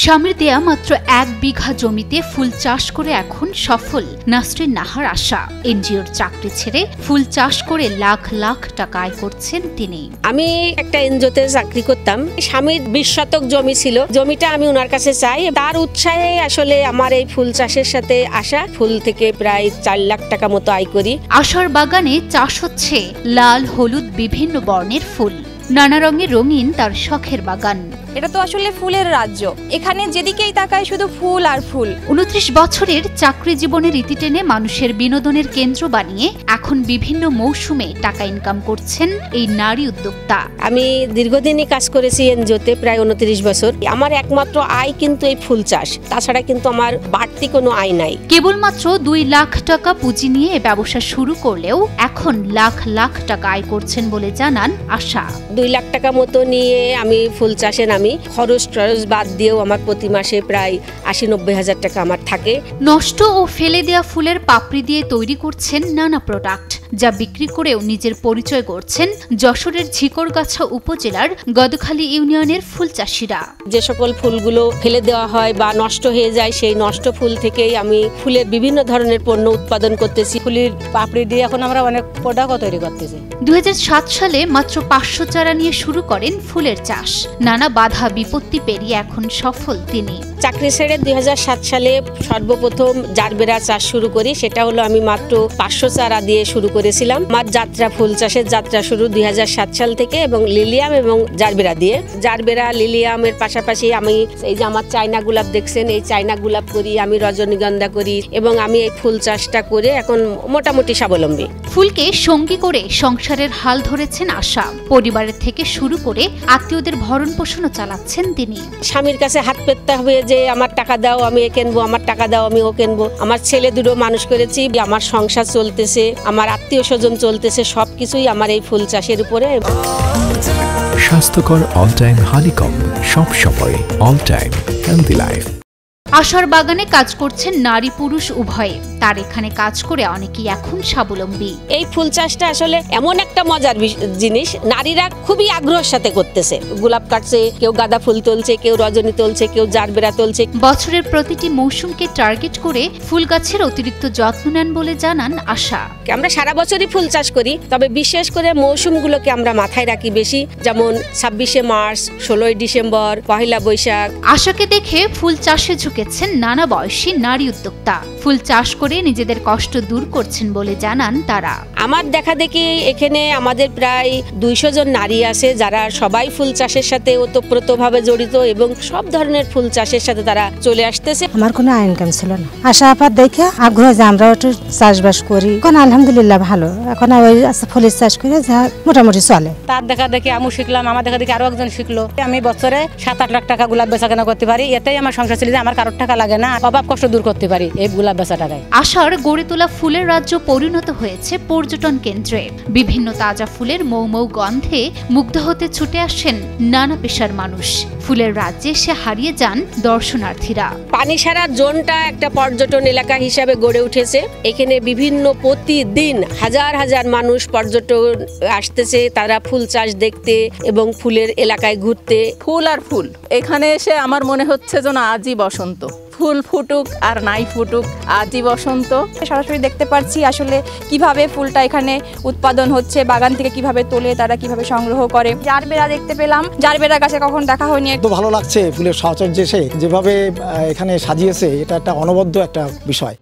স্বামীর দেয়া মাত্র ১ বিঘা জমিতে ফুল চাষ করে এখন সফল নাসরিন নাহার আশা। এনজিওর চাকরি ছেড়ে ফুল চাষ করে লাখ লাখ টাকা আয় করছেন তিনি। আমি একটা এনজিওতে চাকরি করতাম। স্বামীর ২০ শতক জমি ছিল, জমিটা আমি ওনার কাছে চাই। তার উৎসাহে আসলে আমার এই ফুল চাষের সাথে আসা। ফুল থেকে প্রায় ৪ লাখ টাকা মতো আয় করি। আশার বাগানে চাষ হচ্ছে লাল হলুদ বিভিন্ন বর্ণের ফুল। নানা রঙের রঙিন তার শখের বাগান। এটা তো আসলে ফুলের রাজ্য, এখানে যেদিকেই তাকায় শুধু ফুল আর ফুল। ২৯ বছরের চাকরি জীবনের ইতি টেনে মানুষের বিনোদনের কেন্দ্র বানিয়ে এখন বিভিন্ন মৌসুমে টাকা ইনকাম করছেন এই নারী উদ্যোক্তা। আমি দীর্ঘদিনই কাজ করেছি এনজিওতে, প্রায় ২৯ বছর। আমার একমাত্র আয় কিন্তু এই ফুল চাষ, তাছাড়া কিন্তু আমার বাড়তি কোনো আয় নাই। কেবলমাত্র ২ লাখ টাকা পুঁজি নিয়ে ব্যবসা শুরু করলেও এখন লাখ লাখ টাকা আয় করছেন বলে জানান আশা। ২ লাখ টাকা মতো নিয়ে আমি ফুল চাষে আমি খরচ টরচ বাদ দিয়েও আমার প্রতি মাসে প্রায় ৮০-৯০ হাজার টাকা আমার থাকে। নষ্ট ও ফেলে দেয়া ফুলের পাপড়ি দিয়ে তৈরি করছেন নানা প্রোডাক্ট, যা বিক্রি করেও নিজের পরিচয় করছেন যশোরের ঝিকরগাছা উপজেলার গদখালী ইউনিয়নের ফুল চাষিরা। যে সকল ফুলগুলো ফেলে দেওয়া হয় বা নষ্ট হয়ে যায়, সেই নষ্ট ফুল থেকেই আমি ফুলের বিভিন্ন ধরনের পণ্য উৎপাদন করতেছি। ফুলের পাপড়ি দিয়ে এখন আমরা অনেক প্রোডাক্ট তৈরি করতেছি। ২০০৭ সালে মাত্র ৫০০ চারা নিয়ে শুরু করেন ফুলের চাষ। নানা বাধা বিপত্তি পেরিয়ে এখন সফল তিনি। চাকরি ছেড়ে ২০০৭ সালে সর্বপ্রথম জারবেরা চাষ শুরু করি। সেটা হলো আমি মাত্র ৫০০ চারা দিয়ে শুরু করেছিলাম। আমার যাত্রা ফুল চাষের যাত্রা শুরু ২০০৭ সাল থেকে, এবং লিলিয়াম এবং জারবেরা দিয়ে। জারবেরা লিলিয়ামের পাশাপাশি আমি এই যে আমার চায়না গোলাপ দেখছেন, এই চায়না গোলাপ করি, আমি রজনীগন্ধা করি, এবং আমি এই ফুল চাষটা করে এখন মোটামুটি স্বাবলম্বী। ফুলকে সঙ্গী করে সংসারের হাল ধরেছেন আশা। পরিবারের থেকে শুরু করে আত্মীয়দের ভরণ পোষণও চালাচ্ছেন তিনি। স্বামীর কাছে হাত পেতে হবে যে আমার টাকা দাও আমি এ কিনবো, আমার টাকা দাও আমি ও কিনবো। আমার ছেলে দুটো মানুষ করেছি, আমার সংসার চলতেছে, আমার আত্মীয় স্বজন চলতেছে, সবকিছুই আমার এই ফুল চাষের উপরে। স্বাস্থ্যকর অল টাইম হানিকম, সব সময় অল টাইম হেলদি লাইফ। আশার বাগানে কাজ করছেন নারী পুরুষ উভয়ে। তার এখানে কাজ করে অনেকেই এখন স্বাবলম্বী। এই ফুল চাষটা আসলে এমন একটা মজার জিনিস, নারীরা খুবই আগ্রহের সাথে করতেছে। গোলাপ কাটছে, কেউ গাঁদা ফুল তুলছে, কেউ রজনী তুলছে, কেউ জারবেরা তুলছে। বছরের প্রতিটি মৌসুমকে টার্গেট করে ফুল গাছের অতিরিক্ত যত্ন নেন বলে জানান আশা। আমরা সারা বছরই ফুল চাষ করি, তবে বিশেষ করে মৌসুমগুলোকে আমরা মাথায় রাখি বেশি, যেমন ২৬শে মার্চ, ১৬ই ডিসেম্বর, পহেলা বৈশাখ। আশাকে দেখে ফুল চাষে ঝুঁকেছেন নানা বয়সী নারী উদ্যোক্তা। ফুল চাষ করে নিজেদের কষ্ট দূর করছেন বলে জানান তারা। আমার দেখা দেখি এখানে আমাদের প্রায় ২০০ জন নারী আছে, যারা সবাই ফুল চাষের সাথে ওতপ্রোতভাবে জড়িত, এবং সব ধরনের ফুল চাষের সাথে তারা চলে আসতেছে। আমার কোনো ইনকাম ছিল না, আশা আপাত দেখে আগ্রহ যে আমরা একটু চাষবাস করি। এখন আলহামদুলিল্লাহ ভালো, এখন ওই ফুলের চাষ করে যা মোটামুটি চলে। তার দেখা দেখি আমি শিখলাম, আমার দেখা দেখি আরো একজন শিখলো। আমি বছরে ৭-৮ লাখ টাকা গোলাপ বেচা কেনা করতে পারি। এতেই আমার সংসার চলে যায়, আমার কারোর টাকা লাগে না, অভাব কষ্ট দূর করতে পারি এই গোলাপ বেচা টাকায়। আশার গড়ে তোলা ফুলের রাজ্য পরিণত হয়েছে পর্যটন কেন্দ্রে। বিভিন্ন তাজা ফুলের মৌ মৌ গন্ধে মুগ্ধ হতে ছুটে আসেন নানা পেশার মানুষ। ফুলের রাজ্যে সে হারিয়ে যান দর্শনার্থীরা। পানিসারা জোনটা একটা পর্যটন এলাকা হিসাবে গড়ে উঠেছে। এখানে বিভিন্ন প্রতিদিন হাজার হাজার মানুষ পর্যটন আসতেছে, তারা ফুল চাষ দেখতে এবং ফুলের এলাকায় ঘুরতে। ফুল আর ফুল, এখানে এসে আমার মনে হচ্ছে যেন আজই বসন্ত। ফুল ফুটুক আর নাই ফুটুক, আজই বসন্ত। সরাসরি দেখতে পাচ্ছি আসলে কিভাবে ফুলটা এখানে উৎপাদন হচ্ছে, বাগান থেকে কিভাবে তোলে, তারা কিভাবে সংগ্রহ করে। জারবেরা দেখতে পেলাম, জারবেরা গাছে কখন দেখা হয়নি। তো ভালো লাগছে ফুলের সাহচর্য, যেভাবে এখানে সাজিয়েছে, এটা একটা অনবদ্য একটা বিষয়।